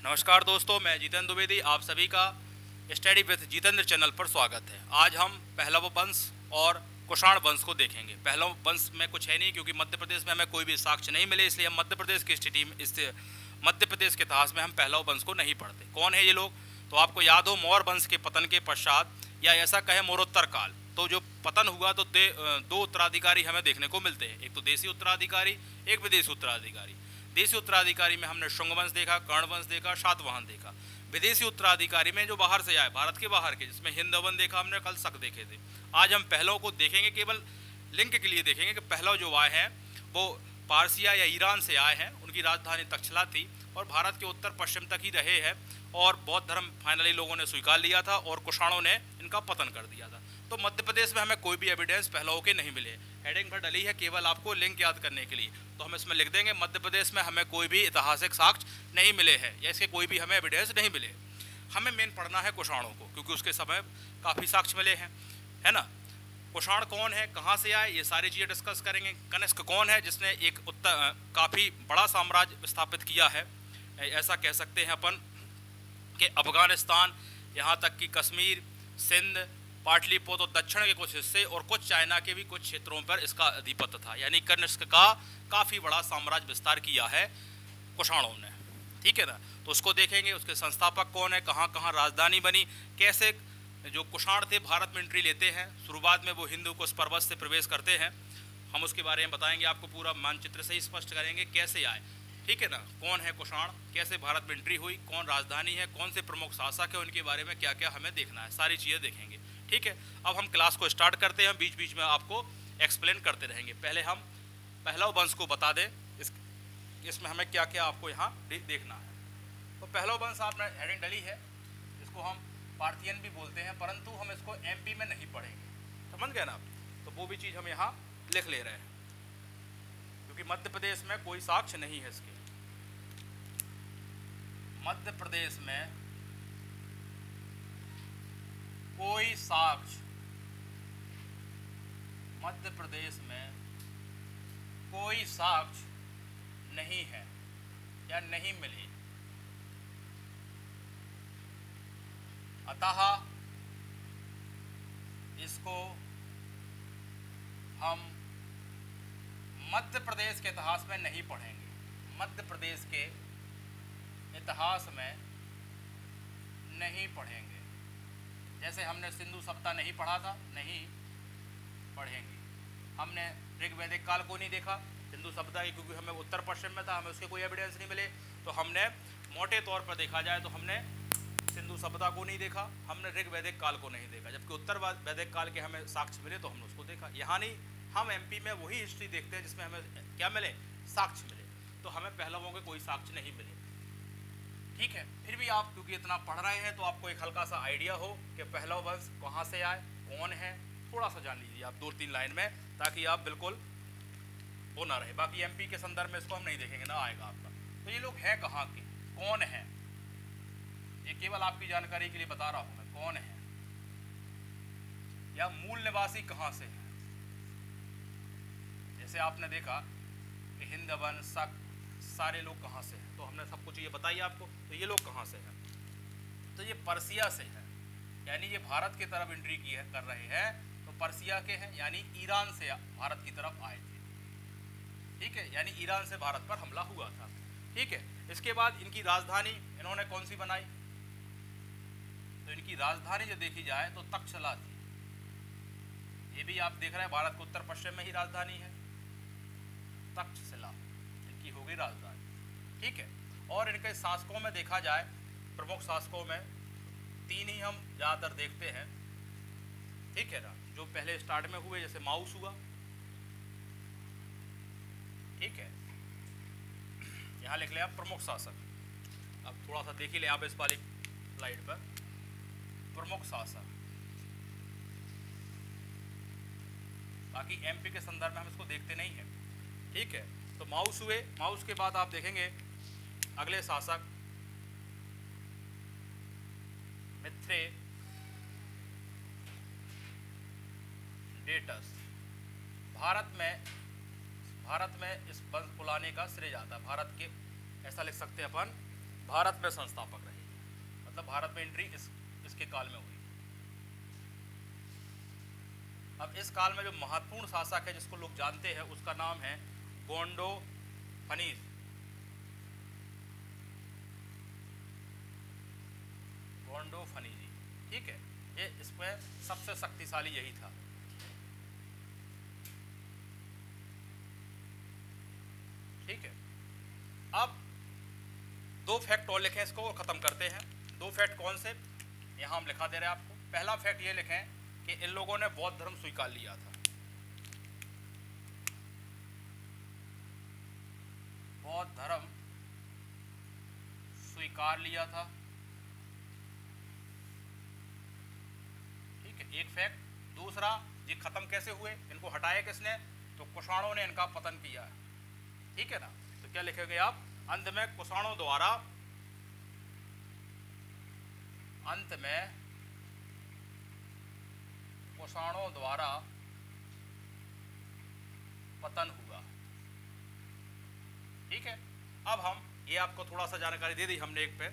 नमस्कार दोस्तों, मैं जितेंद्र द्विवेदी आप सभी का स्टडी विद जितेंद्र चैनल पर स्वागत है। आज हम पहलव वंश और कुषाण वंश को देखेंगे। पहलव वंश में कुछ है नहीं, क्योंकि मध्य प्रदेश में हमें कोई भी साक्ष्य नहीं मिले, इसलिए हम मध्य प्रदेश की स्थिति में मध्य प्रदेश के इतिहास में हम पहलव वंश को नहीं पढ़ते। कौन है ये लोग? तो आपको याद हो, मौर्य वंश के पतन के पश्चात, या ऐसा कहें मौर्योत्तर काल, तो जो पतन हुआ तो दो उत्तराधिकारी हमें देखने को मिलते हैं। एक तो देसी उत्तराधिकारी, एक विदेशी उत्तराधिकारी। देसी उत्तराधिकारी में हमने शुंग वंश देखा, कर्ण वंश देखा, सातवाहन देखा। विदेशी उत्तराधिकारी में जो बाहर से आए, भारत के बाहर के, जिसमें हिंदवन देखा हमने, कल शक देखे थे। आज हम पहलव को देखेंगे, केवल लिंक के लिए देखेंगे कि पहलव जो आए हैं वो पारसिया या ईरान से आए हैं। उनकी राजधानी तक्षशिला थी और भारत के उत्तर पश्चिम तक ही रहे हैं, और बौद्ध धर्म फाइनली लोगों ने स्वीकार लिया था और कुषाणों ने इनका पतन कर दिया था। तो मध्य प्रदेश में हमें कोई भी एविडेंस पहलवों के नहीं मिले। हेडिंग पर डली है केवल आपको लिंक याद करने के लिए, तो हम इसमें लिख देंगे मध्य प्रदेश में हमें कोई भी ऐतिहासिक साक्ष्य नहीं मिले हैं, या इसके कोई भी हमें एविडेंस नहीं मिले। हमें मेन पढ़ना है कुषाणों को, क्योंकि उसके समय काफ़ी साक्ष्य मिले हैं, है ना। कुषाण कौन है, कहाँ से आए, ये सारी चीज़ें डिस्कस करेंगे। कनिष्क कौन है, जिसने एक काफ़ी बड़ा साम्राज्य स्थापित किया है। ऐसा कह सकते हैं अपन कि अफगानिस्तान, यहाँ तक कि कश्मीर, सिंध, पाटलिपुत्र और दक्षिण के कुछ हिस्से और कुछ चाइना के भी कुछ क्षेत्रों पर इसका आधिपत्य था। यानी कनिष्क का काफ़ी बड़ा साम्राज्य विस्तार किया है कुषाणों ने, ठीक है ना। तो उसको देखेंगे, उसके संस्थापक कौन है, कहाँ कहाँ राजधानी बनी, कैसे जो कुषाण थे भारत में एंट्री लेते हैं। शुरुआत में वो हिंदू कुश पर्वत से प्रवेश करते हैं, हम उसके बारे में बताएंगे आपको, पूरा मानचित्र से ही स्पष्ट करेंगे कैसे आए, ठीक है ना। कौन है कुषाण, कैसे भारत में एंट्री हुई, कौन राजधानी है, कौन से प्रमुख शासक है, उनके बारे में क्या क्या हमें देखना है, सारी चीज़ें देखेंगे, ठीक है। अब हम क्लास को स्टार्ट करते हैं, बीच बीच में आपको एक्सप्लेन करते रहेंगे। पहले हम पहलव वंश को बता दें, इसमें हमें क्या क्या आपको यहाँ देखना है। तो पहलव वंश आपने हेडिंग डली है, इसको हम पार्थियन भी बोलते हैं, परंतु हम इसको एमपी में नहीं पढ़ेंगे, समझ गए ना आप। तो वो भी चीज़ हम यहाँ लिख ले रहे हैं, क्योंकि मध्य प्रदेश में कोई साक्ष्य नहीं है इसके। मध्य प्रदेश में कोई साक्ष्य, मध्य प्रदेश में कोई साक्ष्य नहीं है या नहीं मिले। अतः इसको हम मध्य प्रदेश के इतिहास में नहीं पढ़ेंगे। मध्य प्रदेश के इतिहास में नहीं पढ़ेंगे। जैसे हमने सिंधु सभ्यता नहीं पढ़ा था, नहीं पढ़ेंगे। हमने ऋग्वैदिक काल को नहीं देखा सिंधु सभ्यता की, क्योंकि हमें उत्तर पश्चिम में था, हमें उसके कोई एविडेंस नहीं मिले। तो हमने मोटे तौर पर देखा जाए तो हमने सिंधु सभ्यता को नहीं देखा, हमने ऋग्वैदिक काल को नहीं देखा। जबकि उत्तर वैदिक काल के हमें साक्ष्य मिले तो हमने उसको देखा। यहाँ नहीं, हम एमपी में वही हिस्ट्री देखते हैं जिसमें हमें क्या मिले, साक्ष्य मिले। तो हमें पहलवों के कोई साक्ष्य नहीं मिले, ठीक है। फिर भी आप क्योंकि इतना पढ़ रहे हैं तो आपको एक हल्का सा आइडिया हो कि पहलव वंश कहाँ से आए, कौन है, थोड़ा सा जान लीजिए आप 2-3 लाइन में, ताकि आप बिल्कुल वो ना रहे। बाकी एमपी के संदर्भ में इसको हम नहीं देखेंगे, ना आएगा आपका। तो ये लोग हैं कहाँ के, कौन है, ये केवल आपकी जानकारी के लिए बता रहा हूं मैं, कौन है या मूल निवासी कहाँ से है। जैसे आपने देखा कि हिंदवन, शक, सारे लोग कहाँ से हैं, तो हमने सब कुछ ये बताइए आपको। तो ये लोग कहाँ से हैं, तो ये पर्सिया से हैं, यानी ये भारत की तरफ एंट्री की है, कर रहे हैं, तो पर्सिया के हैं, यानी ईरान से भारत की तरफ आए थे, ठीक है। यानी ईरान से भारत पर हमला हुआ था, ठीक है। इसके बाद इनकी राजधानी इन्होंने कौन सी बनाई, तो इनकी राजधानी जो देखी जाए तो तक्षशिला थी। ये भी आप देख रहे हैं भारत के उत्तर पश्चिम में ही राजधानी है, तक्षशिला इनकी होगी राजधानी, ठीक है। और इनके शासकों में देखा जाए, प्रमुख शासकों में 3 ही हम ज़्यादातर देखते हैं, ठीक है ना। जो पहले स्टार्ट में हुए, जैसे माउस हुआ, ठीक है। यहाँ लिख लें आप प्रमुख शासक। अब थोड़ा सा देख ही लें आप इस वाली स्लाइड पर, प्रमुख शासक। बाकी एमपी के संदर्भ में हम इसको देखते नहीं हैं, ठीक है। तो माउस हुए, माउस के बाद आप देखेंगे अगले शासक मिथ्रेडेटस। भारत में इस वंश को लाने का श्रेय जाता है, भारत के, ऐसा लिख सकते हैं अपन, भारत में संस्थापक रहे, मतलब भारत में एंट्री इसके काल में हुई। अब इस काल में जो महत्वपूर्ण शासक है जिसको लोग जानते हैं उसका नाम है गोंडोफनीज। गोंडोफनीजी, ठीक है, ये इसमें सबसे शक्तिशाली यही था। ठीक है, अब दो फैक्ट और लिखें इसको और खत्म करते हैं। दो फैक्ट कौन से, यहां हम लिखा दे रहे हैं आपको। पहला फैक्ट ये लिखें कि इन लोगों ने बौद्ध धर्म स्वीकार लिया था। बौद्ध धर्म स्वीकार लिया था, ठीक है, एक फैक्ट। दूसरा, ये खत्म कैसे हुए, इनको हटाया किसने, तो कुषाणों ने इनका पतन किया है, ठीक है ना। तो क्या लिखेंगे आप, अंत में कुषाणों द्वारा, अंत में कुषाणों द्वारा पतन हुआ, ठीक है। अब हम ये आपको थोड़ा सा जानकारी दे दी हमने एक पे,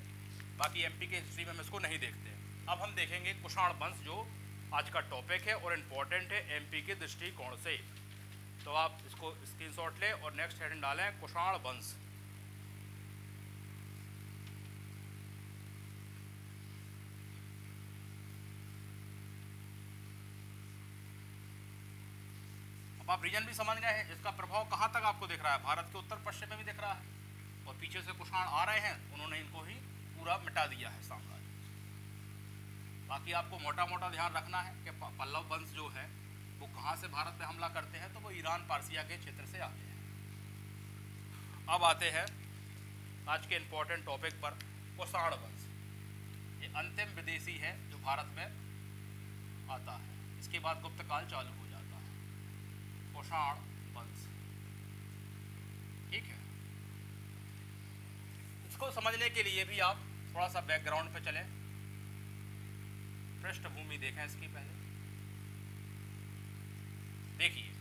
बाकी एमपी के हिस्ट्री में हम इसको नहीं देखते। अब हम देखेंगे कुषाण वंश जो आज का टॉपिक है और इम्पोर्टेंट है एमपी के दृष्टिकोण से। तो आप इसको स्क्रीनशॉट लें और नेक्स्ट हेडिंग डालें कुषाण वंश। अब आप रीजन भी समझ गए हैं, इसका प्रभाव कहाँ तक आपको दिख रहा है, भारत के उत्तर पश्चिम में भी दिख रहा है, और पीछे से कुषाण आ रहे हैं, उन्होंने इनको ही पूरा मिटा दिया है साम्राज्य। बाकी आपको मोटा मोटा ध्यान रखना है कि पल्लव वंश जो है वो कहाँ से भारत पे हमला करते हैं, तो वो ईरान पारसिया के क्षेत्र से आते हैं। अब आते हैं आज के इम्पोर्टेंट टॉपिक पर, कुषाण वंश। ये अंतिम विदेशी है जो भारत में आता है, इसके बाद गुप्त काल चालू हो जाता है। कुषाण वंश, ठीक है। इसको समझने के लिए भी आप थोड़ा सा बैकग्राउंड पे चलें, पृष्ठभूमि देखें इसकी पहले। देखिए,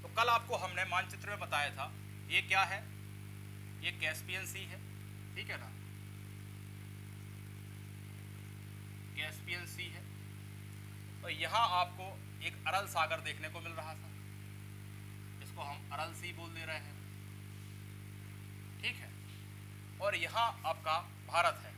तो कल आपको हमने मानचित्र में बताया था ये क्या है, ये कैस्पियन सी है, ठीक है ना, कैस्पियन सी है, और यहां आपको एक अरल सागर देखने को मिल रहा था, इसको हम अरल सी बोल दे रहे हैं, ठीक है। और यहां आपका भारत है,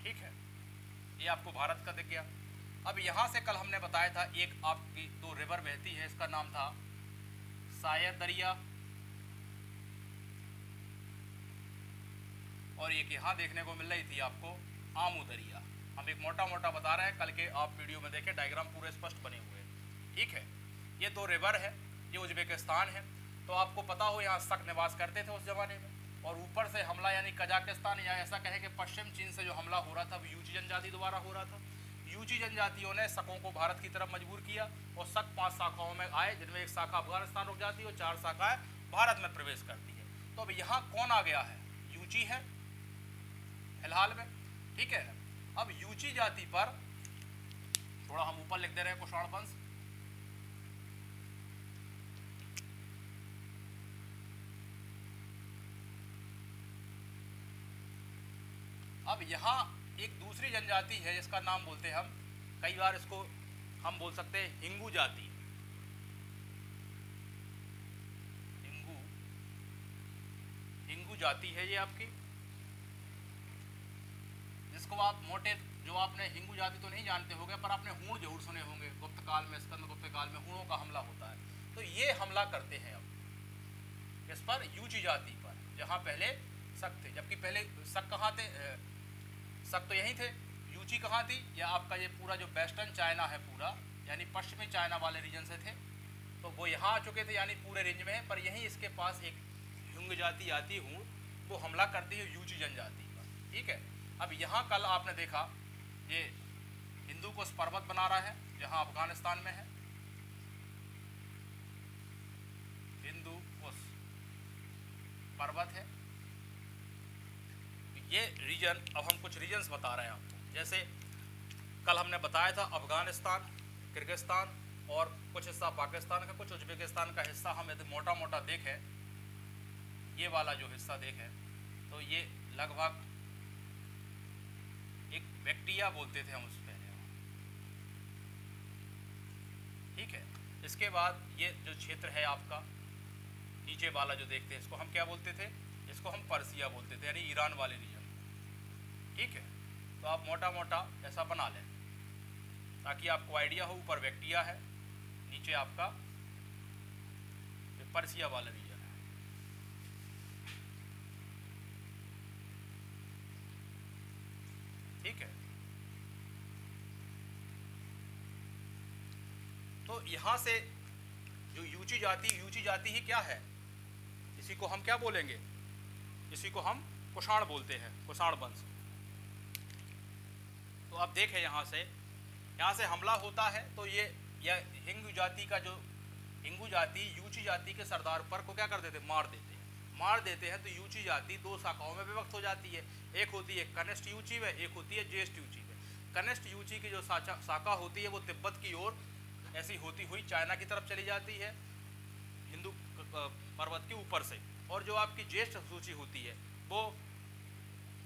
ठीक है, ये आपको भारत का दिख गया। अब यहां से कल हमने बताया था एक आपकी दो रिवर बहती है, इसका नाम था सायर दरिया, और एक यहां देखने को मिल रही थी आपको आमू दरिया। हम एक मोटा मोटा बता रहे हैं, कल के आप वीडियो में देखें, डायग्राम पूरे स्पष्ट बने हुए हैं, ठीक है। ये दो रिवर है, ये उज्बेकिस्तान है, तो आपको पता हो यहाँ शक निवास करते थे उस जमाने में, और ऊपर से हमला यानी कजाकिस्तान या ऐसा कहे कि पश्चिम चीन से जो हमला हो रहा था वो यूची जनजाति द्वारा हो रहा था। यूची जनजातियों ने शकों को भारत की तरफ मजबूर किया, और शक 5 शाखाओं में आए, जिनमें एक शाखा अफगानिस्तान रुक जाती है और 4 शाखाएं भारत में प्रवेश करती है। तो अब यहाँ कौन आ गया है, यूची है फिलहाल में, ठीक है। अब यूची जाति पर थोड़ा हम ऊपर लिख दे रहे हैं कुषाण वंश। अब यहाँ एक दूसरी जनजाति है जिसका नाम बोलते हैं हम, कई बार इसको हम बोल सकते हैं हिंगू जाति, हिंगू जाति है ये आपकी, जिसको आप मोटे, जो आपने हिंगू जाति तो नहीं जानते होंगे, पर आपने हूण जरूर सुने होंगे, गुप्त काल में, स्कंद गुप्त काल में हूणों का हमला होता है। तो ये हमला करते हैं अब इस पर, यूची जाति पर, जहाँ पहले शक थे, जबकि पहले शक कहाँ थे, शक तो यहीं थे, यूची कहाँ थी, या आपका ये पूरा जो वेस्टर्न चाइना है पूरा, यानी पश्चिमी चाइना वाले रीजन से थे, तो वो यहाँ आ चुके थे, यानी पूरे रेंज में है। पर यहीं इसके पास एक हुंग जाति आती हूँ, वो हमला करती है यूची जनजाति पर, ठीक है। अब यहाँ कल आपने देखा ये हिंदू को कुश पर्वत बना रहा है जहां अफगानिस्तान में है, हिंदू कुश पर्वत है। ये रीजन, अब हम कुछ रीजन्स बता रहे हैं आपको। जैसे कल हमने बताया था अफगानिस्तान, किर्गिस्तान और कुछ हिस्सा पाकिस्तान का, कुछ उज्बेकिस्तान का हिस्सा हम यदि मोटा मोटा देखें, ये वाला जो हिस्सा देखें तो ये लगभग एक बैक्टीरिया बोलते थे हम उस पहले, ठीक है। इसके बाद ये जो क्षेत्र है आपका नीचे वाला जो देखते हैं, इसको हम क्या बोलते थे, इसको हम पर्सिया बोलते थे, यानी ईरान वाले रीजन, ठीक है। तो आप मोटा मोटा ऐसा बना लें ताकि आपको आइडिया हो। ऊपर बैक्टीरिया है, नीचे आपका पर्सिया वाला रीजन है, ठीक है। तो यहां से जो यूची जाति ही क्या है, इसी को हम क्या बोलेंगे, इसी को हम कुषाण बोलते हैं, कुषाण वंश। तो आप देखें यहाँ से हमला होता है तो ये हिंगू जाति का जो हिंगू जाति यूची जाति के सरदार पर को क्या कर देते, मार देते हैं। तो यूची जाति दो शाखाओं में विभक्त हो जाती है, एक होती है कनिष्ठ यूची में, एक होती है ज्येष्ठ यूची में। कनिष्ठ यूची की जो शाखा होती है वो तिब्बत की ओर ऐसी होती हुई चाइना की तरफ चली जाती है, हिंदू पर्वत के ऊपर से। और जो आपकी ज्येष्ठ सूची होती है वो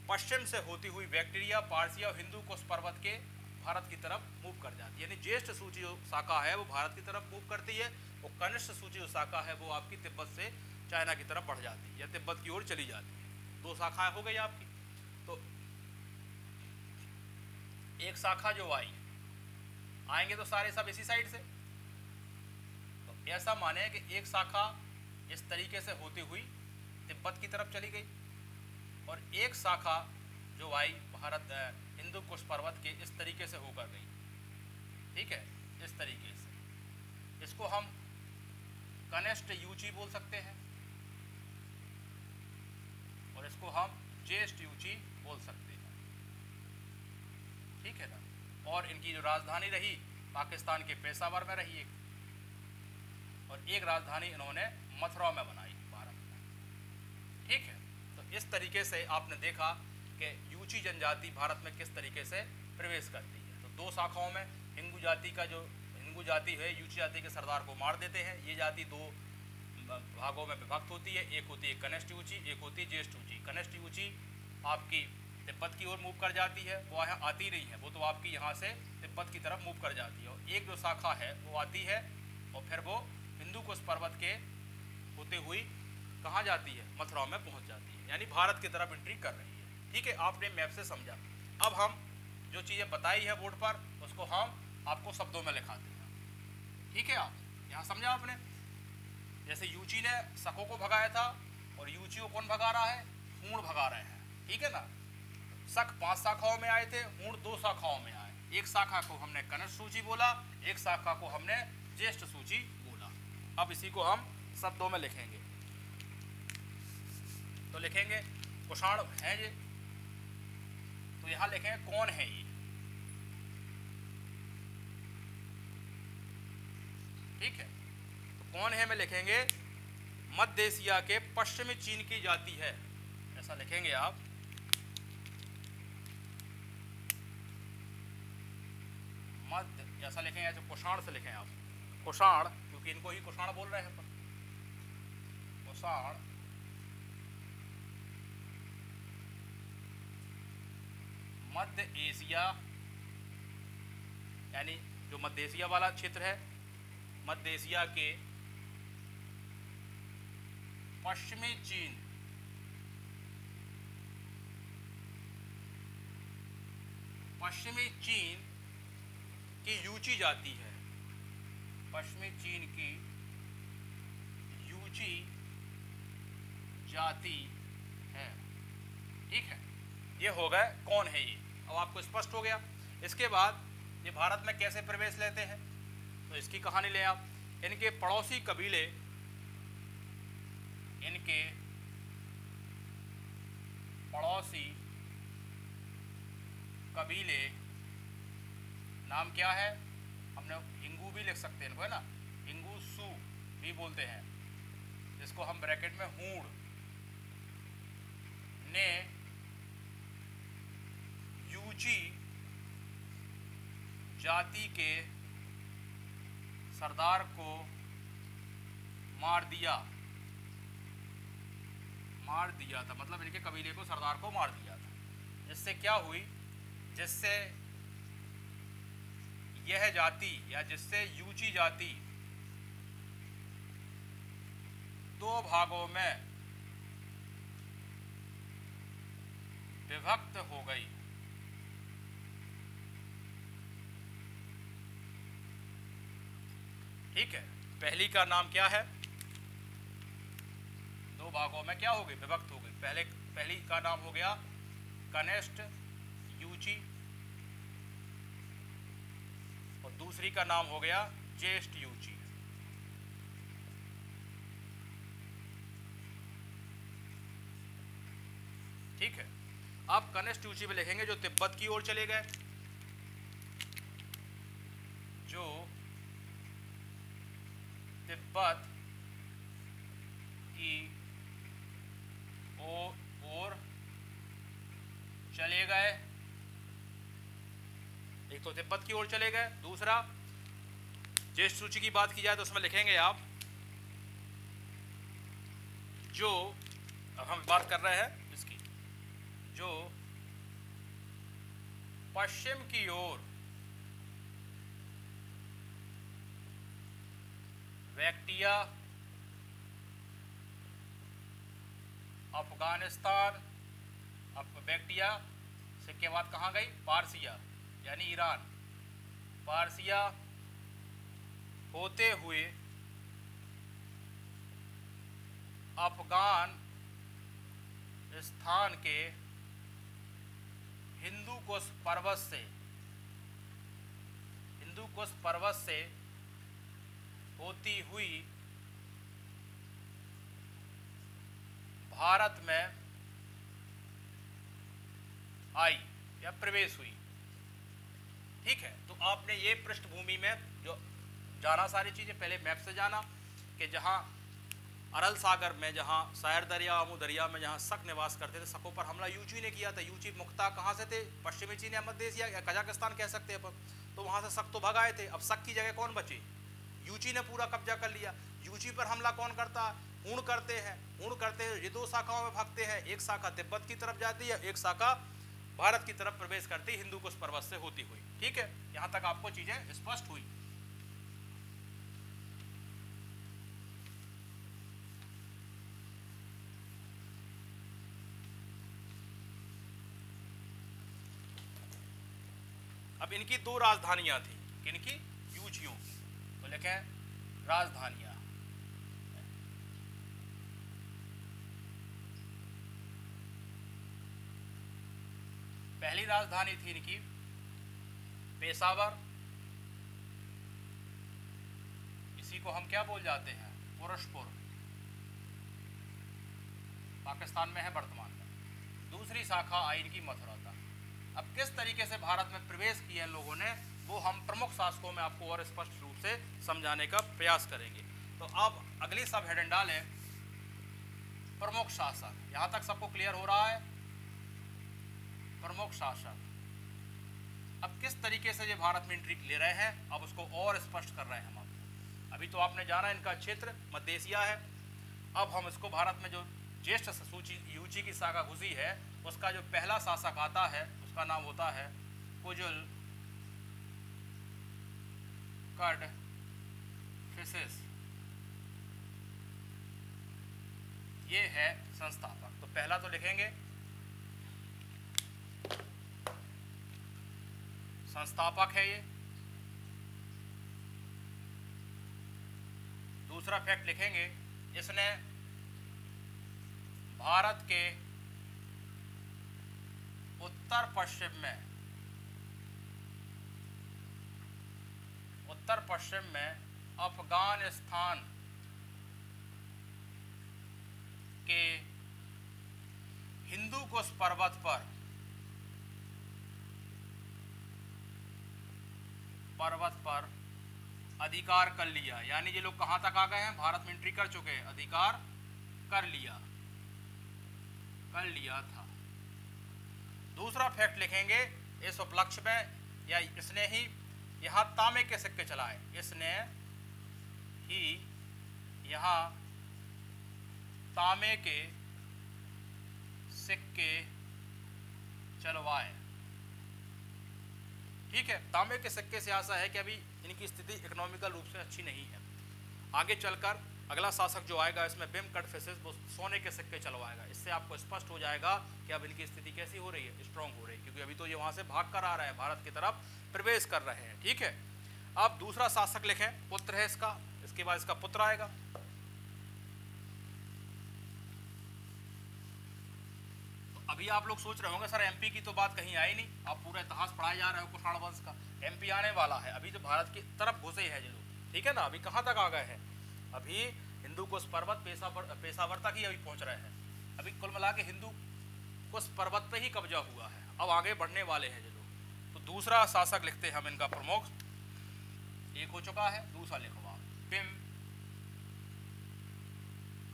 पश्चिम से होती हुई बैक्टीरिया, पार्सिया और हिंदू कुश पर्वत के भारत की तरफ मूव कर जाती है। यानी ज्येष्ठ सूची जो शाखा है वो भारत की तरफ मूव करती है, और कनिष्ठ सूची जो शाखा है वो आपकी तिब्बत से चाइना की तरफ बढ़ जाती है या तिब्बत की ओर चली जाती है। दो शाखाएं हो गई आपकी। तो एक शाखा जो आएंगे तो सारे सब इसी साइड से, तो ऐसा माने कि एक शाखा इस तरीके से होती हुई तिब्बत की तरफ चली गई, और एक शाखा जो आई भारत हिंदू कुश पर्वत के इस तरीके से होकर गई, ठीक है, इस तरीके से। इसको हम कनिष्ठ यूची बोल सकते हैं और इसको हम ज्येष्ठ यूची बोल सकते हैं, ठीक है ना। और इनकी जो राजधानी रही पाकिस्तान के पेशावर में रही एक, और एक राजधानी इन्होंने मथुरा में बनाई भारत में, ठीक है। तो इस तरीके से आपने देखा कि यूची जनजाति भारत में किस तरीके से प्रवेश करती है। तो दो शाखाओं में हिंगू जाति है, यूची जाति के सरदार को मार देते हैं। ये जाति दो भागों में विभक्त होती है, एक होती है कनिष्ठ यूची, एक होती है ज्येष्ठ यूची। कनिष्ठ यूची आपकी तिब्बत की ओर मूव कर जाती है, वो यहाँ आती नहीं है, वो तो आपकी यहाँ से तिब्बत की तरफ मूव कर जाती है। और एक जो शाखा है वो आती है और फिर वो हिंदू कुश पर्वत के होते हुई कहाँ जाती है, मथुरा में पहुँच जाती है, यानी भारत की तरफ एंट्री कर रही है, ठीक है। आपने मैप से समझा। अब हम जो चीज़ें बताई है बोर्ड पर उसको हम आपको शब्दों में लिखा देंगे, ठीक है। आप यहाँ समझा आपने, जैसे यूची ने शकों को भगाया था और यूची को कौन भगा रहा है, हूण भगा रहे हैं, ठीक है ना। शक 5 शाखाओं में आए थे, हूण 2 शाखाओं में आए। एक शाखा को हमने कनिष्ठ सूची बोला, एक शाखा को हमने ज्येष्ठ सूची बोला। अब इसी को हम शब्दों में लिखेंगे, तो लिखेंगे कुषाण है ये, तो यहां लिखेंगे कौन है ये, ठीक है। तो कौन है में लिखेंगे मध्य एशिया के पश्चिमी चीन की जाति है, ऐसा लिखेंगे आप। मध्य ऐसा लिखेंगे, ऐसे कुषाण से लिखें आप, कुषाण, क्योंकि इनको ही कुषाण बोल रहे हैं, कुषाण मध्य एशिया, यानी जो मध्य एशिया वाला क्षेत्र है, मध्य एशिया के पश्चिमी चीन, पश्चिमी चीन की यूची जाति है, पश्चिमी चीन की यूची जाति है, ठीक है। ये हो गए कौन है ये, अब आपको स्पष्ट हो गया। इसके बाद ये भारत में कैसे प्रवेश लेते हैं, तो इसकी कहानी ले आप। इनके पड़ोसी कबीले, इनके पड़ोसी कबीले नाम क्या है, हमने हिंगू भी लिख सकते हैं इनको, है ना, हिंगू सू भी बोलते हैं, जिसको हम ब्रैकेट में हूण, ने यूची जाति के सरदार को मार दिया था, मतलब इनके कबीले को सरदार को मार दिया था। जिससे क्या हुई, जिससे यह जाति या जिससे यूची जाति दो भागों में विभक्त हो गई। ठीक है, पहली का नाम क्या है, दो भागों में क्या हो गई, विभक्त हो गई। पहली का नाम हो गया कनिष्ठ यूची और दूसरी का नाम हो गया ज्येष्ठ यूची। ठीक है, अब कनिष्ठ यूची में लिखेंगे जो तिब्बत की ओर चले गए, जो तिब्बत की ओर चले गए। एक तो तिब्बत की ओर चले गए, दूसरा ज्येष्ठ सूची की बात की जाए तो उसमें लिखेंगे आप जो, अब हम बात कर रहे हैं इसकी, जो पश्चिम की ओर वैक्टिया, अफगानिस्तान, अब वैक्टिया से के बाद कहाँ गई, पारसिया यानी ईरान, पारसिया होते हुए अफगान स्थान के हिंदू कुश पर्वत से होती हुई भारत में आई या प्रवेश हुई। ठीक है, तो आपने ये पृष्ठभूमि में जो जाना सारी चीजें, पहले मैप से जाना कि जहां अरल सागर में, जहां सायर दरिया, आमू दरिया में जहां शक निवास करते थे, शकों पर हमला यूची ने किया था। यूची मुख्ता कहाँ से थे, पश्चिमी चीन या मध्य एशिया या कजाकिस्तान कह सकते हैं अपन, तो वहां से शक तो भगाए थे। अब शक की जगह कौन बचे, यूची ने पूरा कब्जा कर लिया। यूची पर हमला कौन करता, हूण करते हैं। हूण करते हैं, ये दो शाखाओं में भागते हैं, एक शाखा तिब्बत की तरफ जाती है, एक शाखा भारत की तरफ प्रवेश करती, हिंदू कुश पर्वत से होती हुई। ठीक है, यहां तक आपको चीजें स्पष्ट हुई। अब इनकी दो राजधानियां थी, किनकी, यूचियों की, तो लिखे राजधानियां। पहली राजधानी थी इनकी पेशावर, इसी को हम क्या बोल जाते हैं, पुरुषपुर, पाकिस्तान में है वर्तमान में। दूसरी शाखा आई इनकी मथुरा तक। अब किस तरीके से भारत में प्रवेश किया इन लोगों ने, वो हम प्रमुख शासकों में आपको और स्पष्ट रूप से समझाने का प्रयास करेंगे। तो अब अगली सब हेडिंग डालें, प्रमुख शासक। यहां तक सबको क्लियर हो रहा है, प्रमुख शासक। अब किस तरीके से ये भारत में एंट्री ले रहे हैं, अब उसको और स्पष्ट कर रहे हैं हम आपको। अभी तो आपने जाना इनका क्षेत्र मध्य एशिया है, अब हम इसको भारत में जो ज्येष्ठ सूची यूची की शाखा घुसी है, उसका जो पहला शासक आता है उसका नाम होता है कुजुल कडफिसेस, ये है संस्थापक। तो पहला तो लिखेंगे संस्थापक है ये। दूसरा फैक्ट लिखेंगे, इसने भारत के उत्तर पश्चिम में अफगानिस्तान के हिंदू कुश पर्वत पर पर्वत पर अधिकार कर लिया, यानी ये लोग कहां तक आ गए हैं, भारत में एंट्री कर चुके हैं, अधिकार कर लिया था। दूसरा फैक्ट लिखेंगे इस उपलक्ष्य में, या इसने ही यहां तांबे के सिक्के चलाए, इसने ही यहां तांबे के सिक्के चलवाए। ठीक है, तांबे के सिक्के से ऐसा है कि अभी इनकी स्थिति इकोनॉमिकल रूप से अच्छी नहीं है। आगे चलकर अगला शासक जो आएगा इसमें बिम कटफिसेस, वो सोने के सिक्के चलवाएगा। इससे आपको स्पष्ट हो जाएगा कि अब इनकी स्थिति कैसी हो रही है, स्ट्रांग हो रही है, क्योंकि अभी तो ये वहां से भाग कर आ रहे हैं, भारत की तरफ प्रवेश कर रहे हैं। ठीक है, अब दूसरा शासक लिखें, पुत्र है इसका, इसके बाद इसका पुत्र आएगा। अभी आप लोग सोच रहे होंगे सर एमपी की तो बात कहीं आई नहीं, आप पूरा इतिहास पढ़ाए जा रहे हो कुषाण वंश का, एमपी आने वाला है, अभी तो भारत की तरफ घुसे हैं ये लोग। ठीक है ना, अभी कहाँ तक आ गए हैं, अभी हिंदू कुश पर्वत पेशावर तक ही अभी पहुंच रहे हैं। अभी कुल मिला के हिंदू कुश पर्वत पे ही कब्जा हुआ है, अब आगे बढ़ने वाले हैं ये लोग। तो दूसरा शासक लिखते हैं हम इनका प्रमुख, एक हो चुका है, दूसरा लिखवा बिम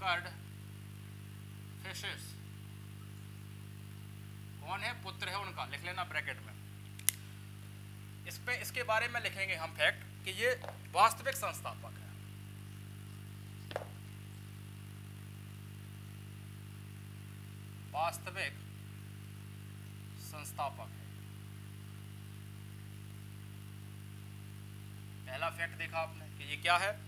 कटफिसेस। कौन है, पुत्र है उनका, लिख लेना ब्रैकेट में। इस पे इसके बारे में लिखेंगे हम फैक्ट कि ये वास्तविक संस्थापक है। वास्तविक संस्थापक है। पहला फैक्ट देखा आपने कि ये क्या है,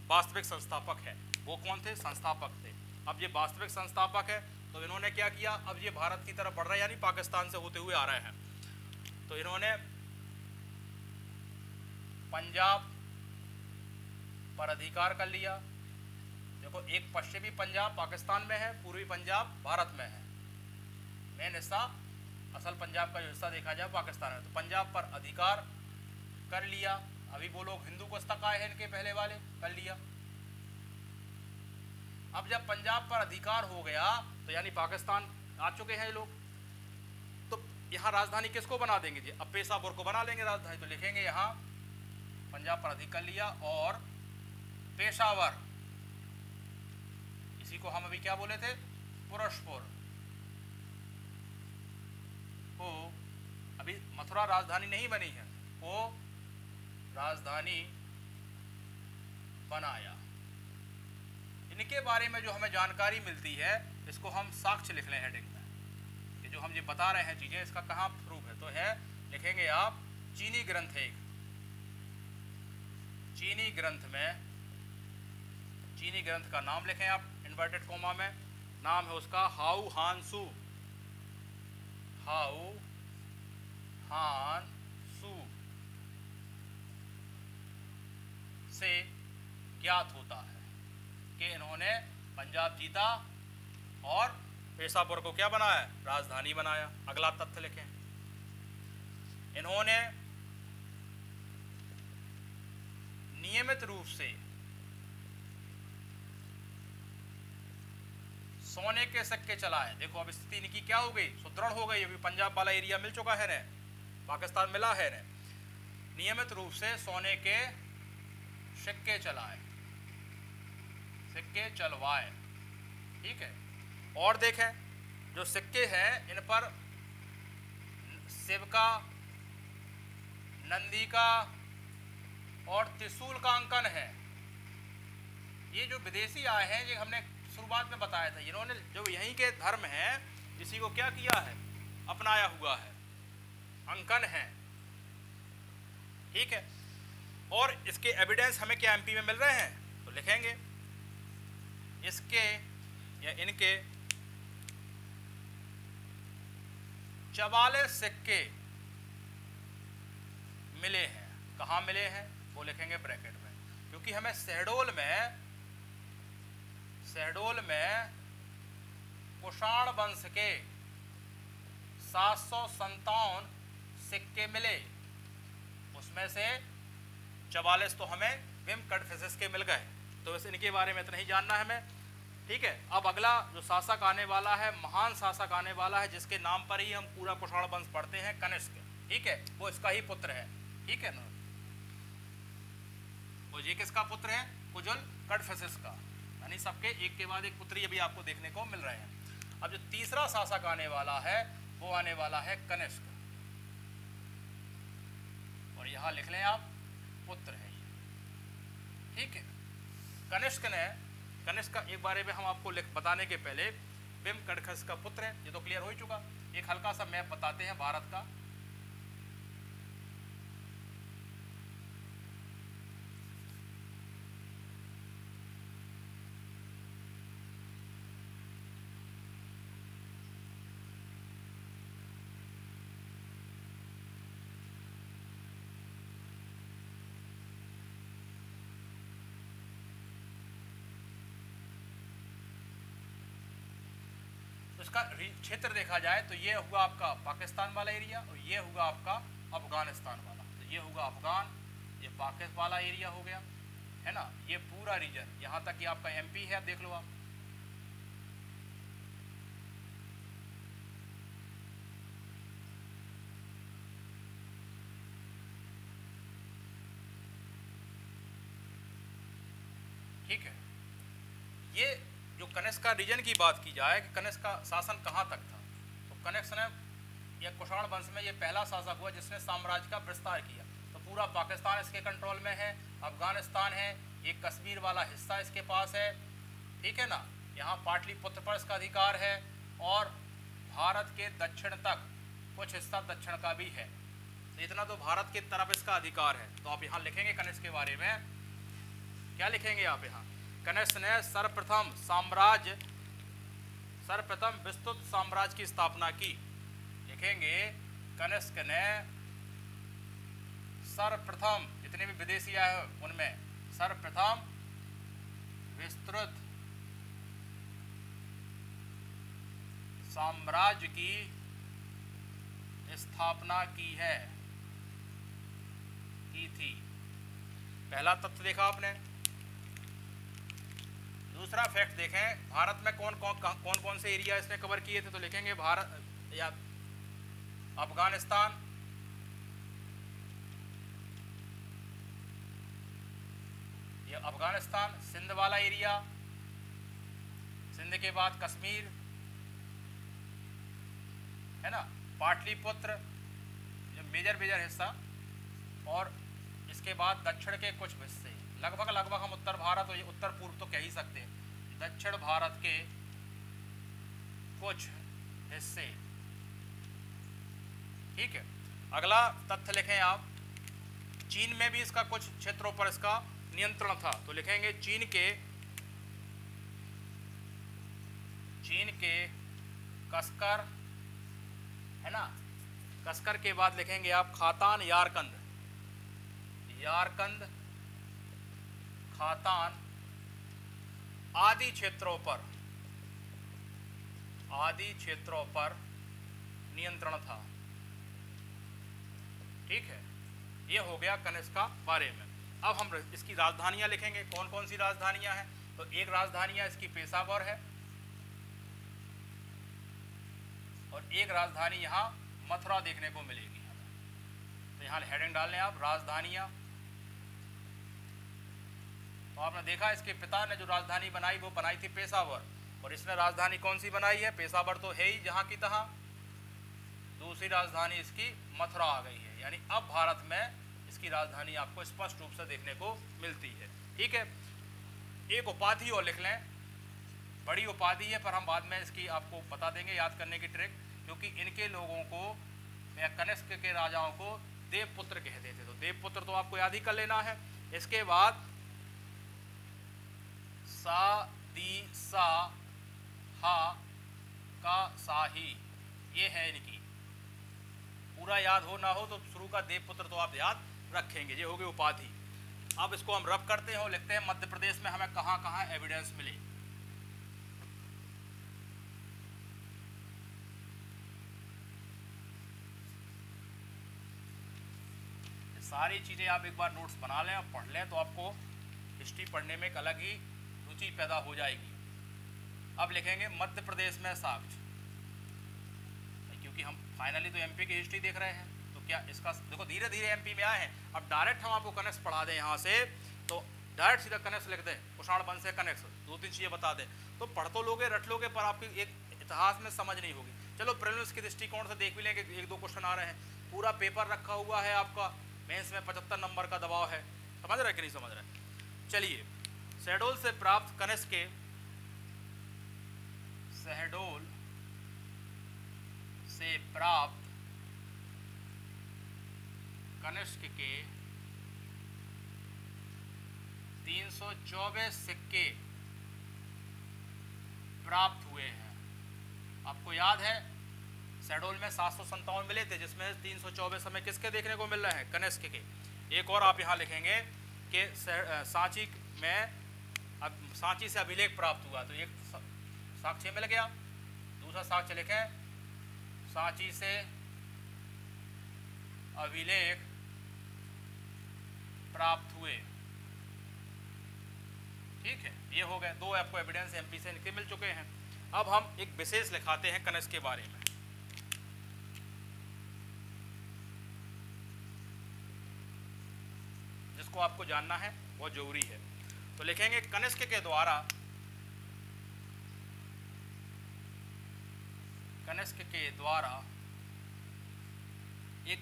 वास्तविक संस्थापक है। वो कौन थे, संस्थापक थे। अब ये वास्तविक संस्थापक है तो इन्होंने क्या किया, अब ये भारत की तरफ बढ़ रहे हैं, यानी पाकिस्तान से होते हुए आ रहे हैं। तो इन्होंने पंजाब पर अधिकार कर लिया। देखो, एक पश्चिमी पंजाब पाकिस्तान में है, पूर्वी पंजाब भारत में है, मेन हिस्सा असल पंजाब का जो हिस्सा देखा जाए पाकिस्तान में। तो पंजाब पर अधिकार कर लिया। अभी वो लोग हिंदू कुश तक आए हैं, इनके पहले वाले कर लिया। अब जब पंजाब पर अधिकार हो गया तो यानी पाकिस्तान आ चुके हैं ये लोग, तो यहाँ राजधानी किसको बना देंगे जी, अब पेशावर को बना लेंगे राजधानी। तो लिखेंगे यहाँ पंजाब पर अधिकार लिया और पेशावर, इसी को हम अभी क्या बोले थे, पुरस्पुर को, अभी मथुरा राजधानी नहीं बनी है, वो राजधानी बनाया। इनके बारे में जो हमें जानकारी मिलती है इसको हम साक्ष्य लिख लें हेडिंग में, कि जो हम ये बता रहे हैं चीजें इसका कहाँ प्रूफ है। तो है, लिखेंगे आप चीनी ग्रंथ है, चीनी ग्रंथ में, चीनी ग्रंथ का नाम लिखें आप इन्वर्टेड कोमा में, नाम है उसका हाउ हानसू, हाउ हानसू से ज्ञात होता है कि इन्होंने पंजाब जीता और पेशावर को क्या बनाया, राजधानी बनाया। अगला तथ्य लिखें, इन्होंने नियमित रूप से सोने के सिक्के चलाए। देखो अब स्थिति इनकी क्या हो गई, सुदृढ़ हो गई। अभी पंजाब वाला एरिया मिल चुका है ने, पाकिस्तान मिला है ने। नियमित रूप से सोने के सिक्के चलाए, सिक्के चलवाए। ठीक है, और देखें जो सिक्के हैं इन पर शिव का, नंदी का और त्रिशूल का अंकन है। ये जो विदेशी आए हैं, ये हमने शुरुआत में बताया था, इन्होंने जो यहीं के धर्म हैं इसी को क्या किया है, अपनाया हुआ है, अंकन है। ठीक है, और इसके एविडेंस हमें क्या एमपी में मिल रहे हैं, तो लिखेंगे इसके या इनके 44 सिक्के मिले हैं। कहाँ मिले हैं वो लिखेंगे ब्रैकेट में, क्योंकि हमें शहडोल में कुषाण वंश के 757 सिक्के मिले, उसमें से 44 तो हमें बिम कटफिसेस के मिल गए। तो बस इनके बारे में इतना ही जानना है हमें। ठीक है, अब अगला जो शासक आने वाला है, महान शासक आने वाला है, जिसके नाम पर ही हम पूरा कुषाण वंश पढ़ते हैं, कनिष्क। ठीक है, वो इसका ही पुत्र है। ठीक है ना, ये किसका पुत्र है? कुजुल कडफिसिस का, यानी सबके एक के बाद एक पुत्र ये भी आपको देखने को मिल रहे हैं। अब जो तीसरा शासक आने वाला है वो आने वाला है कनिष्क, और यहां लिख लें आप पुत्र है ये, ठीक है। कनिष्क का एक बारे में हम आपको बताने के पहले भीम कडफिस का पुत्र है, ये तो क्लियर हो ही चुका। एक हल्का सा मैप बताते हैं भारत का। इसका क्षेत्र देखा जाए तो ये हुआ आपका पाकिस्तान वाला एरिया और ये हुआ आपका अफगानिस्तान वाला। तो ये होगा अफगान, ये पाकिस्तान वाला एरिया हो गया, है ना। ये पूरा रीजन यहाँ तक कि आपका एमपी है, देख लो आप। ठीक है, ये जो कनिष्क का रीजन की बात की जाए कि कनिष्क का शासन कहाँ तक था, तो कनिष्क ने या कुषाण वंश में ये पहला शासक हुआ जिसने साम्राज्य का विस्तार किया। तो पूरा पाकिस्तान इसके कंट्रोल में है, अफगानिस्तान है, ये कश्मीर वाला हिस्सा इसके पास है, ठीक है ना। यहाँ पाटलिपुत्र पर इसका अधिकार है और भारत के दक्षिण तक कुछ हिस्सा दक्षिण का भी है। तो इतना तो भारत की तरफ इसका अधिकार है। तो आप यहाँ लिखेंगे कनिष्क के बारे में, क्या लिखेंगे आप यहाँ? कनिष्क ने सर्वप्रथम विस्तृत साम्राज्य की स्थापना की। लिखेंगे कनिष्क ने सर्वप्रथम, जितने भी विदेशी आए उनमें सर्वप्रथम विस्तृत साम्राज्य की स्थापना की थी। पहला तथ्य देखा आपने। दूसरा फैक्ट देखें, भारत में कौन कौन से एरिया इसने कवर किए थे। तो लिखेंगे भारत या अफगानिस्तान, ये अफगानिस्तान, सिंध वाला एरिया, सिंध के बाद कश्मीर, है ना, पाटलिपुत्र जो मेजर हिस्सा, और इसके बाद दक्षिण के कुछ हिस्से, लगभग हम उत्तर भारत और उत्तर पूर्व तो कह ही सकते हैं, दक्षिण भारत के कुछ हिस्से, ठीक है। अगला तथ्य लिखें आप, चीन में भी इसका कुछ क्षेत्रों पर इसका नियंत्रण था। तो लिखेंगे चीन के कस्कर, है ना, कस्कर के बाद लिखेंगे आप खातान, यारकंद, खातान आदि क्षेत्रों पर नियंत्रण था, ठीक है। ये हो गया कनिष्क का बारे में। अब हम इसकी राजधानियां लिखेंगे, कौन कौन सी राजधानियां हैं। तो एक राजधानियां इसकी पेशावर है और एक राजधानी यहाँ मथुरा देखने को मिलेगी। तो यहाँ हेडिंग डाल लें आप, राजधानियां। तो आपने देखा इसके पिता ने जो राजधानी बनाई वो बनाई थी पेशावर, और इसने राजधानी कौन सी बनाई है? पेशावर तो है ही जहाँ की तहाँ। दूसरी राजधानी इसकी मथुरा आ गई है, यानी अब भारत में इसकी राजधानी आपको स्पष्ट रूप से देखने को मिलती है, ठीक है। एक उपाधि और लिख लें, बड़ी उपाधि है पर हम बाद में इसकी आपको बता देंगे याद करने की ट्रिक, क्योंकि इनके लोगों को या कनिष्क के राजाओं को देवपुत्र कहते थे। तो देवपुत्र तो आपको याद ही कर लेना है। इसके बाद सा दी सा हा का शाही, ये है इनकी। पूरा याद हो ना हो तो शुरू का देवपुत्र तो आप याद रखेंगे, ये हो गई उपाधि। अब इसको हम रब करते हैं और लिखते हैं मध्य प्रदेश में हमें कहाँ कहाँ एविडेंस मिले। सारी चीज़ें आप एक बार नोट्स बना लें और पढ़ लें तो आपको हिस्ट्री पढ़ने में एक अलग ही रुचि पैदा हो जाएगी। अब लिखेंगे मध्य प्रदेश में साक्ष्य, क्योंकि हम फाइनली तो एमपी की हिस्ट्री देख रहे हैं, तो क्या इसका देखो धीरे धीरे एमपी में आए हैं। अब डायरेक्ट हम आपको कनिष्क पढ़ा दें यहाँ से, तो डायरेक्ट सीधा कनिष्क लिख दें, कुषाण वंश से कनिष्क, 2-3 चीज़ें बता दें तो पढ़ तो लोगे, रट लोगे, पर आपकी एक इतिहास में समझ नहीं होगी। चलो प्रीलिम्स के दृष्टिकोण से देख भी लेंगे, 1-2 क्वेश्चन आ रहे हैं, पूरा पेपर रखा हुआ है आपका, मेंस में 75 नंबर का दबाव है, समझ रहे कि नहीं समझ रहे। चलिए, शहडोल से प्राप्त कनिष्क के, शहडोल से प्राप्त कनिष्क के 324 सिक्के प्राप्त हुए हैं। आपको याद है शहडोल में 757 मिले थे, जिसमें 324 हमें किसके देखने को मिल रहे हैं, कनिष्क के। एक और आप यहाँ लिखेंगे कि सांची में, अब सांची से अभिलेख प्राप्त हुआ, तो एक साक्ष्य मिल गया, दूसरा साक्ष्य लिखें सांची से अभिलेख प्राप्त हुए। ठीक है, ये हो गए 2 आपको एविडेंस एमपी से इनके मिल चुके हैं। अब हम एक विशेष लिखाते हैं कनिष्क के बारे में, जिसको आपको जानना है, बहुत जरूरी है। तो लिखेंगे कनिष्क के द्वारा, कनिष्क के द्वारा एक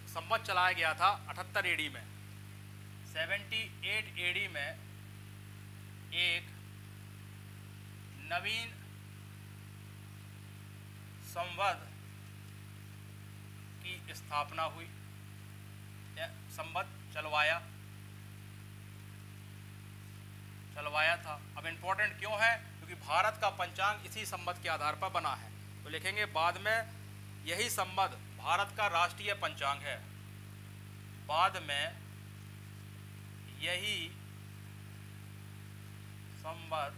संवत चलाया गया था 78 एडी में, 78 एडी में एक नवीन संवत की स्थापना हुई, संवत चलवाया था। अब इम्पोर्टेंट क्यों है, क्योंकि भारत का पंचांग इसी संवत के आधार पर बना है। तो लिखेंगे बाद में यही संवत भारत का राष्ट्रीय पंचांग है, बाद में यही संवत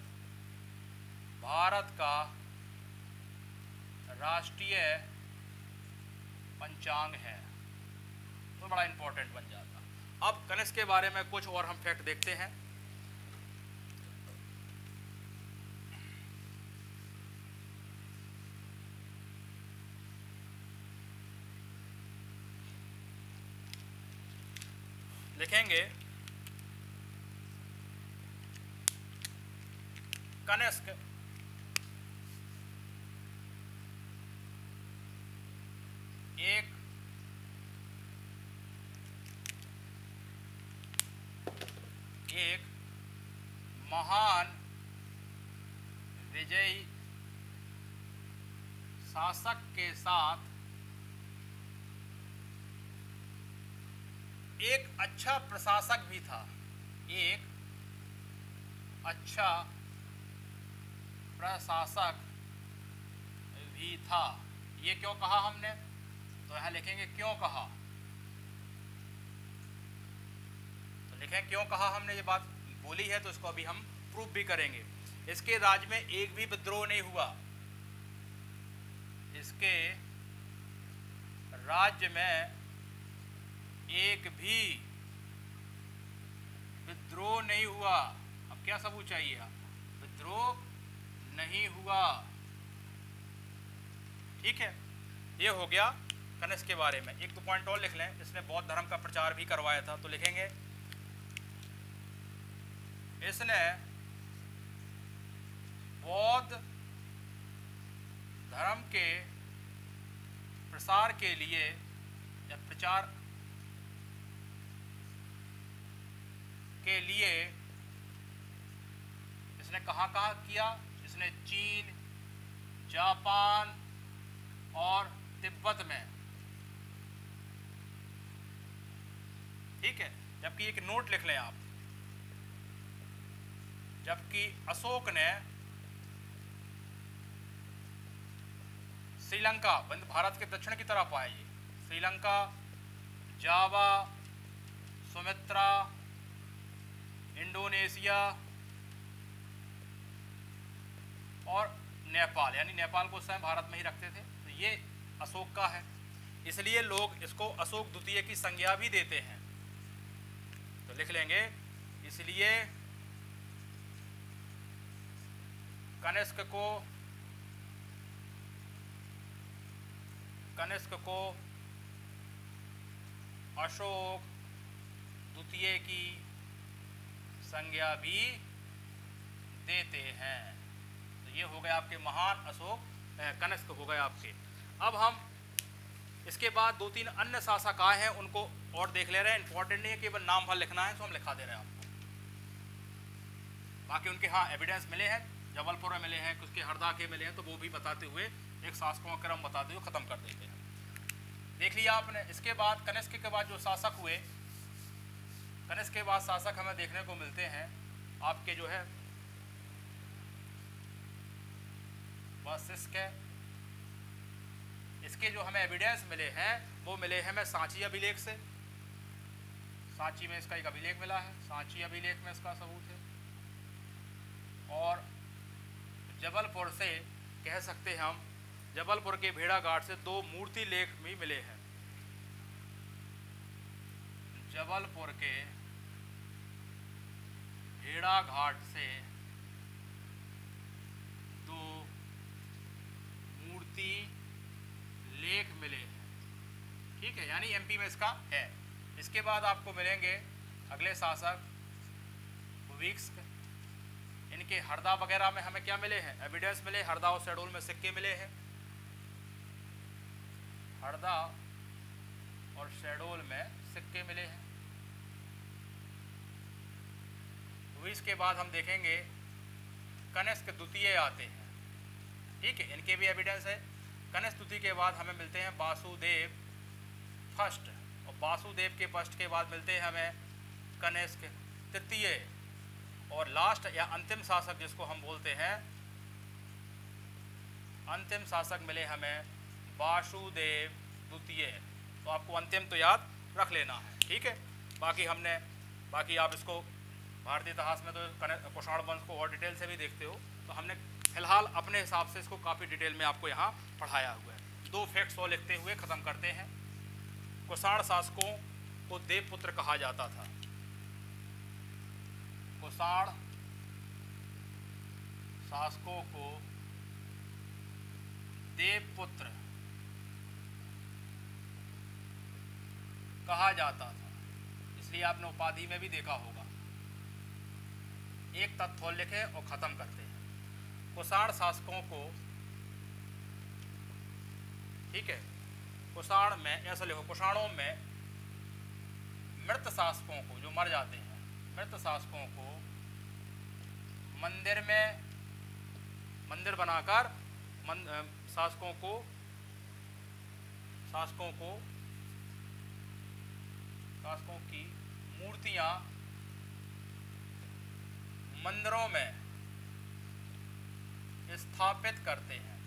भारत का राष्ट्रीय पंचांग है, तो बड़ा इंपॉर्टेंट बन जाता। अब कनिष्क के बारे में कुछ और हम फैक्ट देखते हैं। लिखेंगे कनिष्क एक महान विजयी शासक के साथ एक अच्छा प्रशासक भी था, एक अच्छा प्रशासक भी था। ये क्यों कहा हमने, तो यहाँ लिखेंगे क्यों कहा, तो लिखें क्यों कहा हमने, ये बात बोली है तो इसको अभी हम प्रूफ भी करेंगे। इसके राज्य में एक भी विद्रोह नहीं हुआ, इसके राज्य में एक भी विद्रोह नहीं हुआ। अब क्या सबूत चाहिए आपको, विद्रोह नहीं हुआ। ठीक है, ये हो गया कनिष्क के बारे में। एक 2 पॉइंट और लिख लें, इसने बौद्ध धर्म का प्रचार भी करवाया था, तो लिखेंगे इसने बौद्ध धर्म के प्रसार के लिए या प्रचार के लिए इसने कहाँ किया, इसने चीन, जापान और तिब्बत में। ठीक है, जबकि एक नोट लिख लें आप, जबकि अशोक ने श्रीलंका, भारत के दक्षिण की तरफ आए, श्रीलंका, जावा, सुमित्रा, इंडोनेशिया और नेपाल, यानी नेपाल को उस समय भारत में ही रखते थे, तो ये अशोक का है, इसलिए लोग इसको अशोक द्वितीय की संज्ञा भी देते हैं। तो लिख लेंगे इसलिए कनिष्क को अशोक द्वितीय की संज्ञा भी देते हैं। तो ये हो गए आपके महान अशोक कनिष्क हो गए आपके। अब हम इसके बाद 2-3 अन्य शासक आए हैं, उनको और देख ले रहे हैं। इंपॉर्टेंट नहीं है, केवल नाम भर लिखना है, तो हम लिखा दे रहे हैं आपको। बाकी उनके हाँ एविडेंस मिले हैं, जबलपुर में मिले हैं, कुछ के हरदा के मिले हैं, तो वो भी बताते हुए एक शासकों का क्रम बताते हुए खत्म कर देते हैं। देख लिया आपने। इसके बाद कनिष्क के बाद जो शासक हुए, कनिष्क के बाद शासक हमें देखने को मिलते हैं आपके जो है वशिष्ठ। इसके जो हमें एविडेंस मिले हैं वो मिले हैं हमें सांची अभिलेख से। सांची में इसका एक अभिलेख मिला है, सांची अभिलेख में इसका सबूत है। और जबलपुर से कह सकते हैं हम, जबलपुर के भेड़ाघाट से 2 मूर्ति लेख भी मिले हैं। जबलपुर के भेड़ाघाट से 2 मूर्ति लेख मिले हैं, ठीक है, यानी एमपी में इसका है। इसके बाद आपको मिलेंगे अगले शासक विक्स। इनके हरदा वगैरह में हमें क्या मिले हैं, एविडेंस मिले। हरदा और शहडोल में सिक्के मिले हैं, हरदा और शहडोल में सिक्के मिले हैं। इसके बाद हम देखेंगे कनिष्क द्वितीय आते हैं, ठीक है, इनके भी एविडेंस है। कनिष्क द्वितीय के बाद हमें मिलते हैं वासुदेव फर्स्ट, और वासुदेव के फर्स्ट के बाद मिलते हैं हमें कनिष्क तृतीय, और लास्ट या अंतिम शासक जिसको हम बोलते हैं, अंतिम शासक मिले हमें वासुदेव द्वितीय। तो आपको अंतिम तो याद रख लेना है, ठीक है। बाकी आप इसको भारतीय इतिहास में तो कुषाण वंश को और डिटेल से भी देखते हो, तो हमने फिलहाल अपने हिसाब से इसको काफ़ी डिटेल में आपको यहाँ पढ़ाया हुआ है। 2 फैक्ट्स और लिखते हुए ख़त्म करते हैं। कुषाण शासकों को देवपुत्र कहा जाता था। कुषाण शासकों को देवपुत्र कहा जाता था, इसलिए आपने उपाधि में भी देखा होगा। एक तथ्य और लिखे और खत्म करते हैं। कुषाण शासकों को, ठीक है, कुषाण में ऐसा लिखो, कुषाणों में मृत शासकों को, जो मर जाते हैं, मृत शासकों को मंदिर बनाकर शासकों की मूर्तियां मंदिरों में स्थापित करते हैं।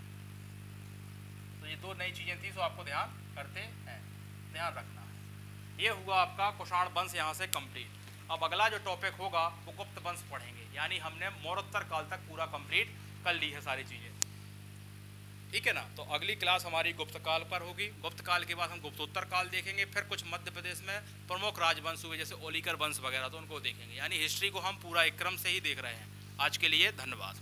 तो ये 2 नई चीजें थी, तो आपको ध्यान रखना है। ये हुआ आपका कुषाण वंश यहाँ से कंप्लीट। अब अगला जो टॉपिक होगा वो गुप्त वंश पढ़ेंगे, यानी हमने मौर्योत्तर काल तक पूरा कंप्लीट कर ली है सारी चीजें, ठीक है ना। तो अगली क्लास हमारी गुप्त काल पर होगी। गुप्त काल के बाद हम गुप्तोत्तर काल देखेंगे, फिर कुछ मध्य प्रदेश में प्रमुख राजवंश हुए जैसे ओलिकर वंश वगैरह, तो उनको देखेंगे। यानी हिस्ट्री को हम पूरा एक क्रम से ही देख रहे हैं। आज के लिए धन्यवाद।